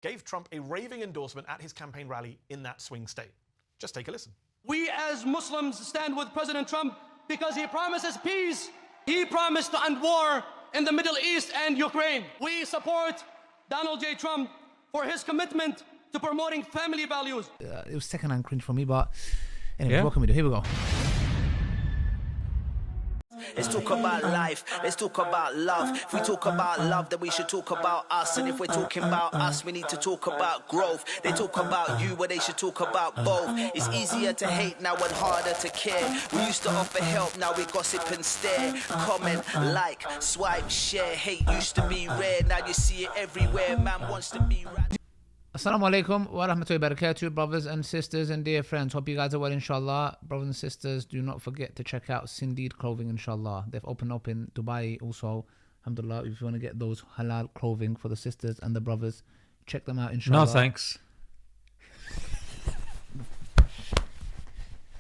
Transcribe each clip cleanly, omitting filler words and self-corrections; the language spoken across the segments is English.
gave Trump a raving endorsement at his campaign rally in that swing state. Just take a listen. We as Muslims stand with President Trump because he promises peace. He promised to end war in the Middle East and Ukraine. We support Donald J. Trump for his commitment to promoting family values. It was second-hand cringe for me, but anyway, what can we do? Here we go. Let's talk about life. Let's talk about love. If we talk about love, then we should talk about us. And if we're talking about us, we need to talk about growth. They talk about you, but they should talk about both. It's easier to hate now and harder to care. We used to offer help, now we gossip and stare. Comment, like, swipe, share. Hate used to be rare, now you see it everywhere. Man wants to be right. Assalamu alaikum wa rahmatullahi wa barakatuh, brothers and sisters and dear friends. Hope you guys are well, inshallah. Brothers and sisters, do not forget to check out Sindeed Clothing, inshallah. They've opened up in Dubai also. Alhamdulillah, if you want to get those halal clothing for the sisters and the brothers, check them out, inshallah. No thanks.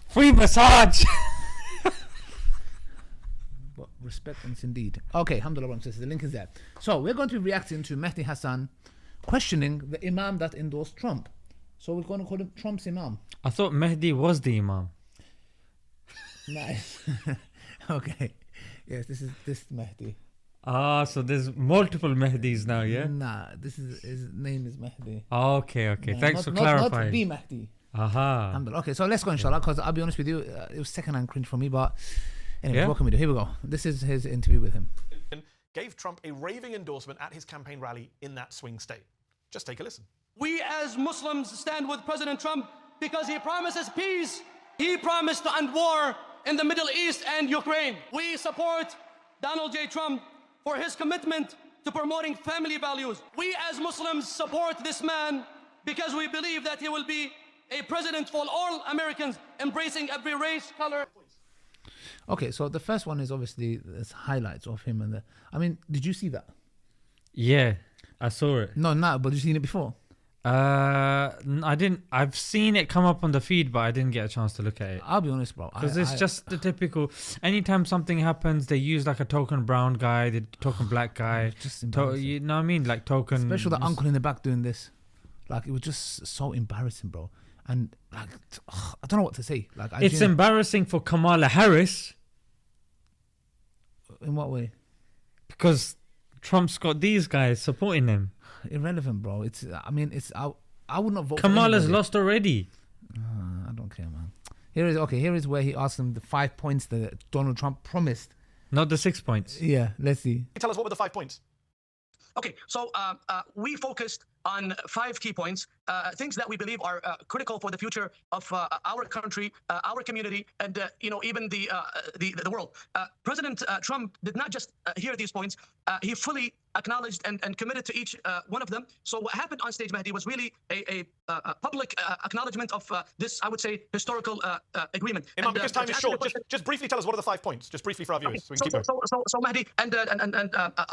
Free massage. But respect and Sindeed. Okay, alhamdulillah, brothers and sisters, the link is there. So we're going to be reacting to Mehdi Hasan questioning the Imam that endorsed Trump. So we're going to call him Trump's Imam. I thought Mehdi was the Imam. Nice. Okay. Yes, this is Mehdi. Ah, so there's multiple Mehdis now, yeah? Nah, this is his name is Mehdi. Okay. Nah, Thanks for clarifying. Not the Mehdi. Aha. Alhamdulillah. Okay, so let's go, inshallah, because I'll be honest with you, it was second-hand cringe for me, but anyway, what can we do? Here we go. This is his interview with him. Gave Trump a raving endorsement at his campaign rally in that swing state. Just take a listen. We as Muslims stand with President Trump because he promises peace. He promised to end war in the Middle East and Ukraine. We support Donald J. Trump for his commitment to promoting family values. We as Muslims support this man because we believe that he will be a president for all Americans, embracing every race, color. Okay, so the first one is obviously there's highlights of him and I mean, did you see that? Yeah, I saw it. No, but you seen it before? I didn't. I've seen it come up on the feed, but I didn't get a chance to look at it. I'll be honest, bro. Because it's just the typical. Anytime something happens, they use like a token brown guy, the token black guy. Just you know what I mean? Like token. Especially the uncle in the back doing this. Like, it was just so embarrassing, bro. And like, I don't know what to say. Like, it's embarrassing for Kamala Harris. In what way? Because Trump's got these guys supporting him. Irrelevant, bro. I would not vote. Kamala's lost already. I don't care, man. Here is where he asked him the 5 points that Donald Trump promised. Not the 6 points. Yeah, let's see. Tell us, what were the 5 points? Okay, so we focused on 5 key points, things that we believe are critical for the future of our country, our community, and even the world. President Trump did not just hear these points; he fully acknowledged and committed to each one of them. So what happened on stage, Mehdi, was really a public acknowledgement of this, I would say, historical agreement. Imam, because time is short, just briefly tell us what are the 5 points, just briefly for our viewers. Okay. So Mehdi, and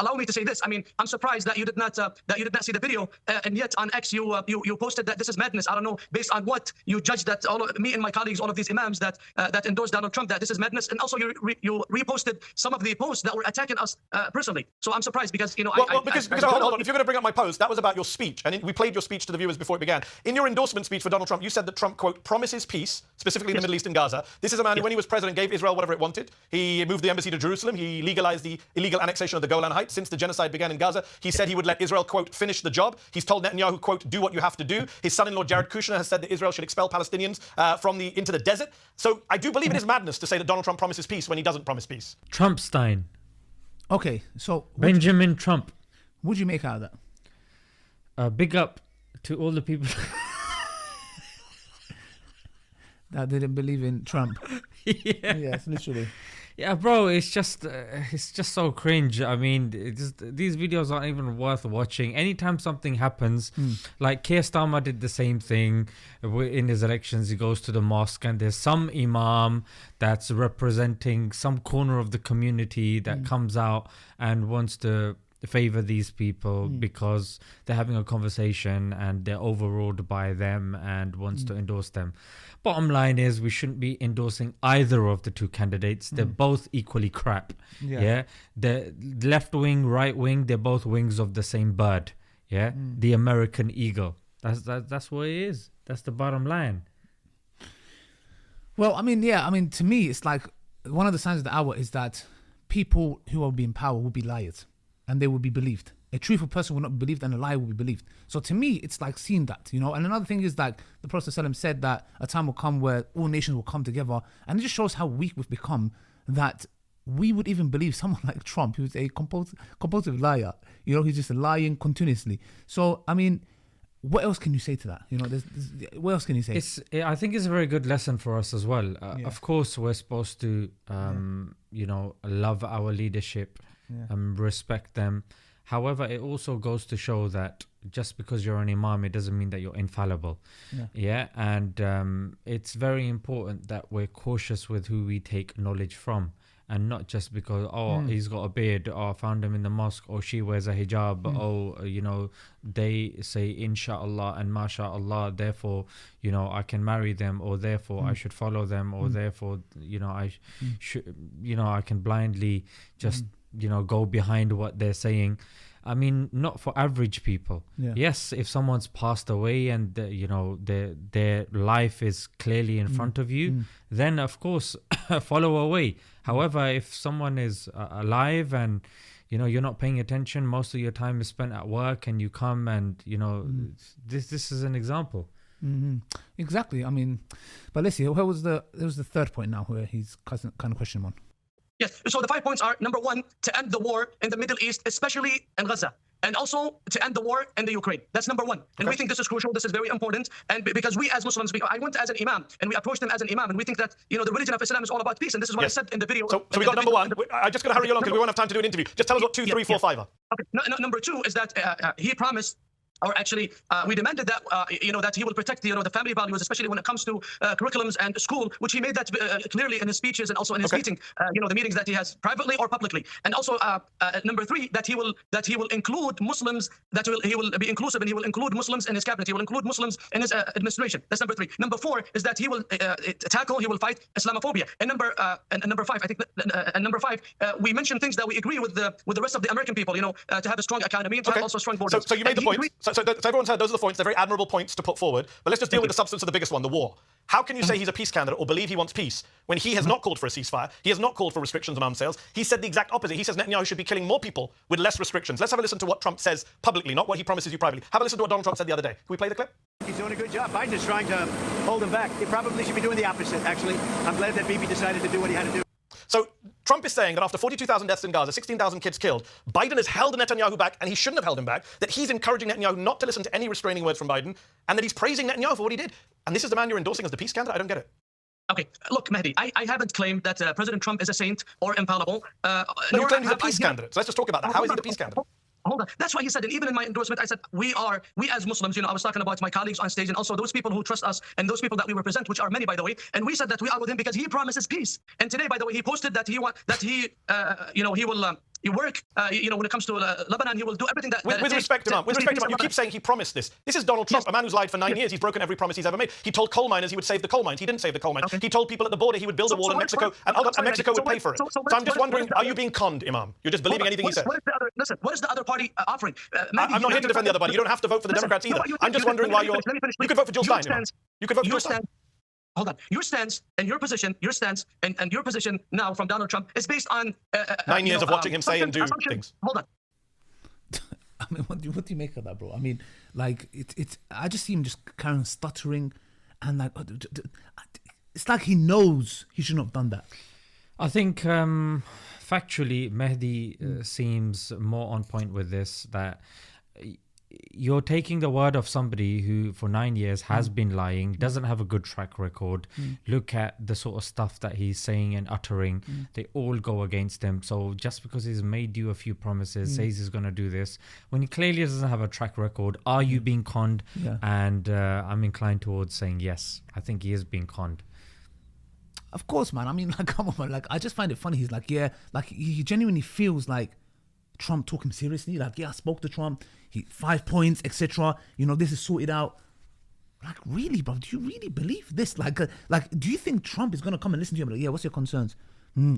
allow me to say this. I mean, I'm surprised that you did not see the video, and yet on X you posted that this is madness. I don't know based on what you judged that me and my colleagues, all of these imams that endorsed Donald Trump, that this is madness, and also you reposted some of the posts that were attacking us personally. So I'm surprised because because hold on, if you're going to bring up my post, that was about your speech, and we played your speech to the viewers before it began. In your endorsement speech for Donald Trump, you said that Trump, quote, promises peace, specifically in the Middle East and Gaza. This is a man who, when he was president, gave Israel whatever it wanted. He moved the embassy to Jerusalem. He legalized the illegal annexation of the Golan Heights. Since the genocide began in Gaza, he said he would let Israel, quote, finish the job. He's told Netanyahu, quote, do what you have to do. His son-in-law, Jared Kushner, has said that Israel should expel Palestinians into the desert. So I do believe it is madness to say that Donald Trump promises peace when he doesn't promise peace. Trumpstein. Okay, so Benjamin Trump. What'd you make out of that? Big up to all the people that didn't believe in Trump. Yeah. Yes, literally. Yeah, bro, it's just so cringe. I mean, these videos aren't even worth watching. Anytime something happens, like Keir Starmer did the same thing in his elections. He goes to the mosque and there's some imam that's representing some corner of the community that comes out and wants to favor these people because they're having a conversation and they're overruled by them and wants to endorse them. Bottom line is we shouldn't be endorsing either of the two candidates. They're both equally crap. Yeah. The left wing, right wing, they're both wings of the same bird. Yeah, the American eagle. That's what it is. That's the bottom line. Well, I mean, yeah, I mean, to me, it's like one of the signs of the hour is that people who will be in power will be liars and they will be believed. A truthful person will not be believed and a liar will be believed. So to me, it's like seeing that, you know. And another thing is like the Prophet ﷺ said that a time will come where all nations will come together, and it just shows how weak we've become that we would even believe someone like Trump, who's a compulsive liar, you know, he's just lying continuously. So, I mean, what else can you say to that? You know, what else can you say? I think it's a very good lesson for us as well. Of course, we're supposed to, you know, love our leadership, respect them. However, it also goes to show that just because you're an imam, it doesn't mean that you're infallible. And it's very important that we're cautious with who we take knowledge from. And not just because, he's got a beard, or I found him in the mosque, or she wears a hijab, you know, they say inshallah and mashallah, therefore, you know, I can marry them, or therefore I should follow them, or therefore, you know, I should, you know, I can blindly just, you know, go behind what they're saying. I mean, not for average people. Yes, if someone's passed away and you know their life is clearly in front of you, then of course follow away. However, if someone is alive and you know you're not paying attention, most of your time is spent at work, and you come and you know this is an example. Exactly. I mean, but let's see. There was the third point now where he's kind of questioning one. Yes. So the 5 points are: number one, to end the war in the Middle East, especially in Gaza, and also to end the war in the Ukraine. That's number one. And we think this is crucial. This is very important. And because we as Muslims, I went as an imam and we approached him as an imam, and we think that, you know, the religion of Islam is all about peace. And this is what I said in the video. So we got number one. I'm just going to hurry you along because we won't have time to do an interview. Just tell us what 2, 3, 4, 5 are. Okay. Number two is that he promised, or actually, we demanded that, you know, that he will protect, you know, the family values, especially when it comes to curriculums and school, which he made that clearly in his speeches and also in his meeting, you know, the meetings that he has privately or publicly. And also, number three, that he will include Muslims, he will be inclusive, and he will include Muslims in his cabinet. He will include Muslims in his administration. That's number three. Number four is that he will he will fight Islamophobia. And number five, I think, and number five, we mentioned things that we agree with the rest of the American people, you know, to have a strong economy and to have also strong borders. So you made the point. So everyone's heard those are the points. They're very admirable points to put forward. But let's just deal with the substance of the biggest one, the war. How can you say he's a peace candidate or believe he wants peace when he has not called for a ceasefire? He has not called for restrictions on arms sales. He said the exact opposite. He says Netanyahu should be killing more people with less restrictions. Let's have a listen to what Trump says publicly, not what he promises you privately. Have a listen to what Donald Trump said the other day. Can we play the clip? He's doing a good job. Biden is trying to hold him back. He probably should be doing the opposite, actually. I'm glad that Bibi decided to do what he had to do. So Trump is saying that after 42,000 deaths in Gaza, 16,000 kids killed, Biden has held Netanyahu back, and he shouldn't have held him back, that he's encouraging Netanyahu not to listen to any restraining words from Biden, and that he's praising Netanyahu for what he did. And this is the man you're endorsing as the peace candidate? I don't get it. Okay, look, Mehdi, I haven't claimed that President Trump is a saint or infallible. No, you claimed he's a peace candidate. So let's just talk about that. How is he the peace candidate? Hold on. That's why he said, and even in my endorsement, I said, we as Muslims, you know, I was talking about my colleagues on stage and also those people who trust us and those people that we represent, which are many, by the way. And we said that we are with him because he promises peace. And today, by the way, he posted that he will work, you know, when it comes to Lebanon, he will do everything that... With respect, Imam, you keep saying he promised this. This is Donald Trump, a man who's lied for 9 years. He's broken every promise he's ever made. He told coal miners he would save the coal mines. He didn't save the coal mines. He told people at the border he would build a wall in Mexico, and Mexico would pay for it. So I'm just wondering, are you being conned, Imam? You're just believing anything he says. Listen, what is the other party offering? I'm not here to defend the other party. You don't have to vote for the Democrats either. I'm just wondering why you're... You could vote for Jill Stein, Imam. You could vote for Jill Stein. Hold on. Your stance and your position now from Donald Trump is based on 9 years of watching him say and do things. Hold on. I mean, what do you make of that, bro? I mean, like I just see him just kind of stuttering, and like it's like he knows he shouldn't have done that. I think factually, Mehdi seems more on point with this, that you're taking the word of somebody who for 9 years has been lying, doesn't have a good track record. Look at the sort of stuff that he's saying and uttering. They all go against him. So just because he's made you a few promises, says he's going to do this, when he clearly doesn't have a track record, are you being conned? Yeah. And I'm inclined towards saying yes. I think he is being conned. Of course, man. I mean, like, come on, man. Like, I just find it funny. He's like, yeah, like he genuinely feels like Trump took him seriously. Like, yeah, I spoke to Trump. 5 points, etc. You know, this is sorted out. Like, really, bro? Do you really believe this? Like, do you think Trump is gonna come and listen to you? Like, yeah, what's your concerns?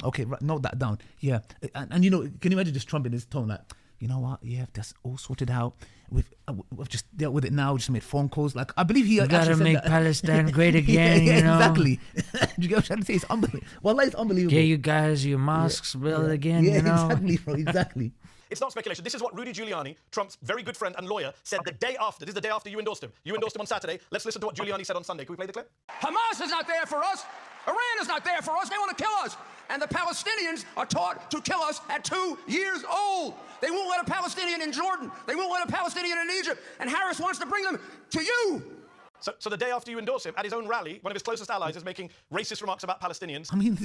Okay, right, note that down. Yeah, and you know, can you imagine just Trump in his tone, like, you know what? Yeah, that's all sorted out. We've just dealt with it now. Just made phone calls. Like I believe he We gotta actually said make that. Palestine great again. yeah, you know? exactly. Do you get what I'm trying to say? It's unbelievable. Well, it's unbelievable. Get you guys your mosques built again. Yeah, you know. exactly, bro. Exactly. It's not speculation. This is what Rudy Giuliani, Trump's very good friend and lawyer, said the day after. This is the day after you endorsed him. You endorsed him on Saturday. Let's listen to what Giuliani said on Sunday. Can we play the clip? Hamas is not there for us. Iran is not there for us. They want to kill us. And the Palestinians are taught to kill us at 2 years old. They won't let a Palestinian in Jordan. They won't let a Palestinian in Egypt. And Harris wants to bring them to you. So the day after you endorse him, at his own rally, one of his closest allies is making racist remarks about Palestinians. I mean,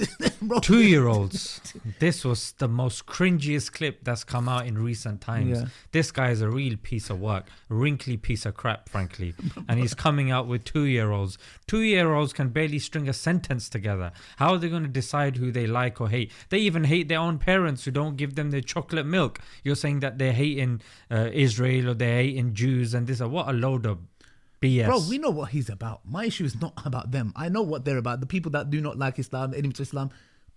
bro. 2-year-olds. This was the most cringiest clip that's come out in recent times. Yeah. This guy is a real piece of work, wrinkly piece of crap, frankly. And he's coming out with 2-year-olds. 2-year-olds can barely string a sentence together. How are they going to decide who they like or hate? They even hate their own parents who don't give them their chocolate milk. You're saying that they're hating Israel or they're hating Jews and this. What a load of BS. Bro, we know what he's about. My issue is not about them. I know what they're about. The people that do not like Islam, the enemies to Islam.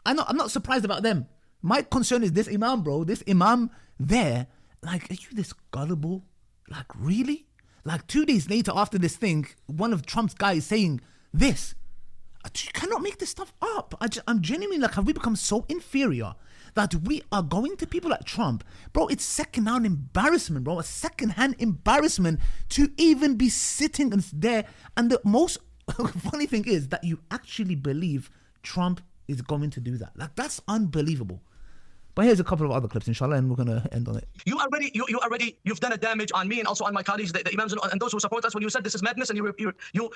I'm not surprised about them. My concern is this Imam, bro. This Imam there. Like, are you this gullible? Like, really? Like, 2 days later after this thing, one of Trump's guys saying this. You cannot make this stuff up. I'm genuinely like, have we become so inferior that we are going to people like Trump? Bro, it's second-hand embarrassment, bro. A second-hand embarrassment to even be sitting there. And the most funny thing is that you actually believe Trump is going to do that. Like, that's unbelievable. But here's a couple of other clips, inshallah, and we're going to end on it. You've done a damage on me and also on my colleagues, the imams and those who support us when you said this is madness, and you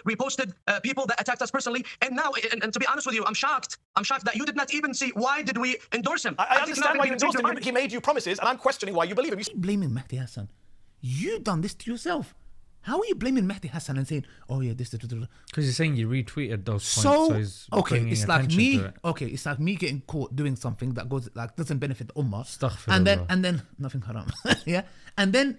reposted people that attacked us personally. And now, and to be honest with you, I'm shocked that you did not even see why did we endorse him. I understand why you endorsed him. He made you promises, and I'm questioning why you believe him. You Keep blaming Mehdi Hasan. You done this to yourself. How are you blaming Mehdi Hasan and saying, oh yeah, this, because you're saying you retweeted those points, so he's okay, bringing it's like attention me. to it. Okay, it's like me getting caught doing something that goes like doesn't benefit the ummah, Astaghfirullah. and then nothing haram, yeah, and then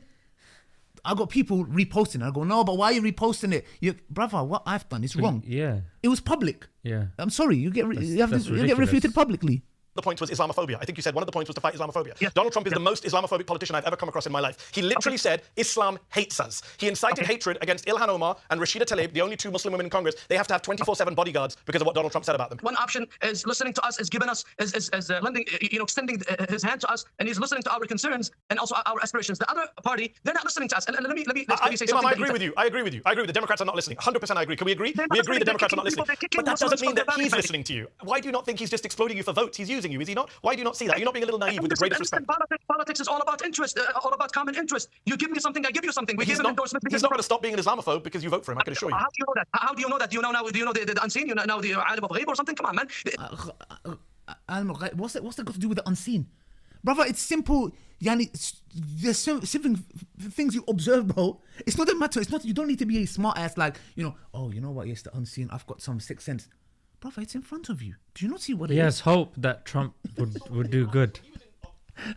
I got people reposting. I go, no, but why are you reposting it? Brother, what I've done is wrong. Yeah. It was public. Yeah. I'm sorry, you get refuted publicly. The point was Islamophobia. I think you said one of the points was to fight Islamophobia. Yeah. Donald Trump is the most Islamophobic politician I've ever come across in my life. He literally said, Islam hates us. He incited hatred against Ilhan Omar and Rashida Tlaib, the only 2 Muslim women in Congress. They have to have 24/7 bodyguards because of what Donald Trump said about them. One option is listening to us, is giving us, is lending, extending his hand to us, and he's listening to our concerns and also our aspirations. The other party, they're not listening to us. And let me say something. Imam, I agree with you. I agree with you. The Democrats are not listening. 100% I agree. Can we agree? We agree the Democrats are not listening. But that doesn't mean that he's listening to you. Why do you not think he's just exploiting you for votes? He's using you, is he not? Why do you not see that? You're not being a little naive with the greatest respect. Politics is all about interest, all about common interest. You give me something, I give you something. We give an endorsement. He's not going to stop being an Islamophobe because you vote for him, I can assure you. How do you know that? How do you know that? Do you know now? Do you know the unseen? You know the alim of ghaib or something? Come on, man. What's that got to do with the unseen? Brother, it's simple. Yani, there's simple things you observe, bro. It's not a matter. It's not. You don't need to be a smart ass like, oh, you know what? Yes, the unseen. I've got some sixth sense. Brother, it's in front of you. Do you not see what it is? He has hope that Trump would do good.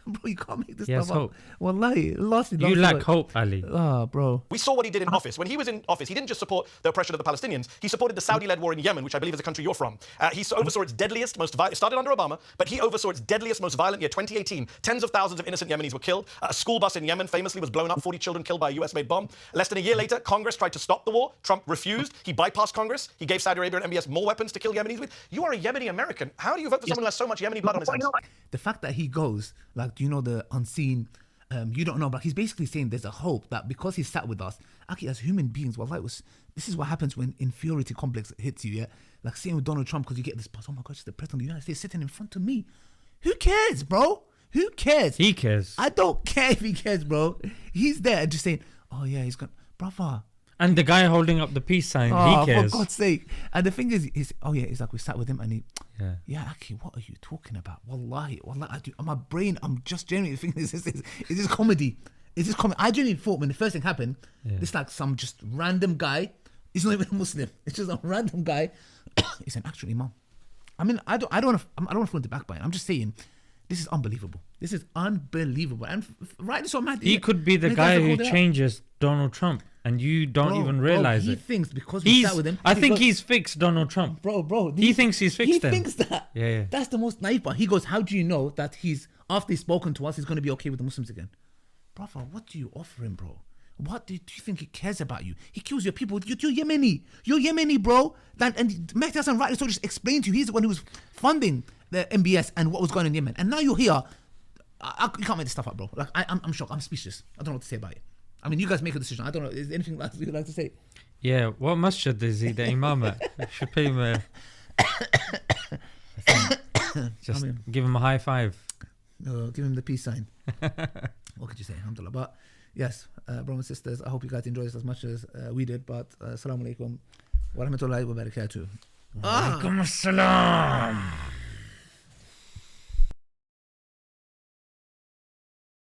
Bro, you can't make this Yes, stuff hope. up. Wallahi, You lack hope, Ali. Bro. We saw what he did in office. When he was in office, he didn't just support the oppression of the Palestinians. He supported the Saudi-led war in Yemen, which I believe is a country you're from. He oversaw its deadliest, most violent. It started under Obama, but he oversaw its deadliest, most violent year, 2018. Tens of thousands of innocent Yemenis were killed. A school bus in Yemen famously was blown up. 40 children killed by a US-made bomb. Less than a year later, Congress tried to stop the war. Trump refused. He bypassed Congress. He gave Saudi Arabia and MBS more weapons to kill Yemenis with. You are a Yemeni American. How do you vote for someone who has so much Yemeni blood on his hands? The fact that he goes, like, do you know the unseen, you don't know, but he's basically saying there's a hope that because he's sat with us, actually as human beings, this is what happens when inferiority complex hits you, yeah? Like sitting with Donald Trump because you get this, oh my gosh, the president of the United States sitting in front of me. Who cares, bro? Who cares? He cares. I don't care if he cares, bro. He's there just saying, oh yeah, he's got, brother. And the guy holding up the peace sign, he cares. For God's sake. And the thing is, it's like we sat with him and he, yeah, Aki, what are you talking about? Wallahi, my brain, I'm just genuinely thinking, is this comedy? Is this comedy? I genuinely thought when the first thing happened, this like some just random guy, he's not even a Muslim, it's just a random guy, he's an actual Imam. I mean, I don't want to fall into backbite. I'm just saying, this is unbelievable. This is unbelievable. And right, so Mehdi, he could be the guy who changes Donald Trump. And you don't even realize he thinks because we sat with him. I think he's fixed Donald Trump. Bro. He thinks he's fixed him. He thinks that. Yeah. That's the most naive part. He goes, how do you know that after he's spoken to us, he's going to be okay with the Muslims again? brother, what do you offer him, bro? What do you think he cares about you? He kills your people. You're Yemeni. You're Yemeni, bro. And Mehdi Hasan rightly so just explained to you. He's the one who was funding the MBS and what was going on in Yemen. And now you're here. You can't make this stuff up, bro. Like I'm shocked. I'm speechless. I don't know what to say about it. I mean, you guys make a decision. I don't know. Is there anything you'd like to say? Yeah, what masjid is he the imam at? Should pay him just give him a high five. Give him the peace sign. What could you say? Alhamdulillah. But yes, brothers and sisters, I hope you guys enjoyed this as much as we did. But assalamu alaikum wa rahmatullahi wa barakatuh. Wa alaikum assalam.